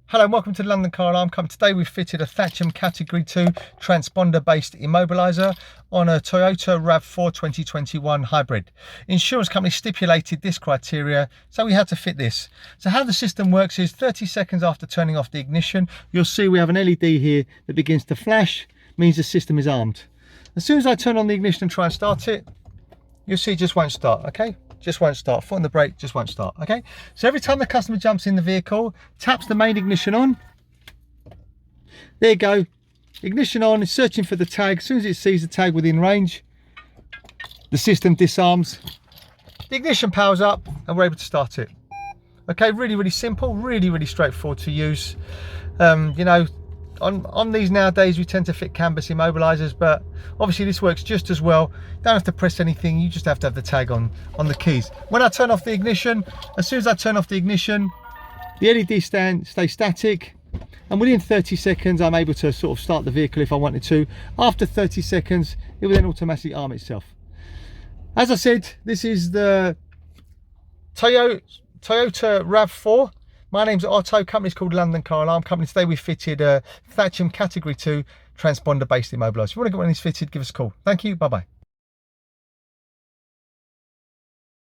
Hello and welcome to the London Car Alarm Company. Today we've fitted a Thatcham Category 2 transponder based immobiliser on a Toyota RAV4 2021 hybrid. Insurance company stipulated this criteria, so we had to fit this. So how the system works is 30 seconds after turning off the ignition, you'll see we have an LED here that begins to flash, means the system is armed. As soon as I turn on the ignition and try and start it, you'll see it just won't start, okay? Just won't start. Foot on the brake, just won't start, okay? So every time the customer jumps in the vehicle, taps the main ignition on, there you go, ignition on, it's searching for the tag. As soon as it sees the tag within range, the system disarms, the ignition powers up, and we're able to start it. Okay, really simple, really straightforward to use. You know, on these nowadays we tend to fit canvas immobilizers, but obviously this works just as well. Don't have to press anything, you just have to have the tag on the keys. When I turn off the ignition, as soon as I turn off the ignition, the LED stays static, and within 30 seconds I'm able to sort of start the vehicle if I wanted to. After 30 seconds it will then automatically arm itself. As I said, this is the Toyota RAV4. My name's Otto, company's called London Car Alarm Company. Today we fitted a Thatcham Category 2 transponder based immobiliser. If you want to get one of these fitted, give us a call. Thank you, bye bye.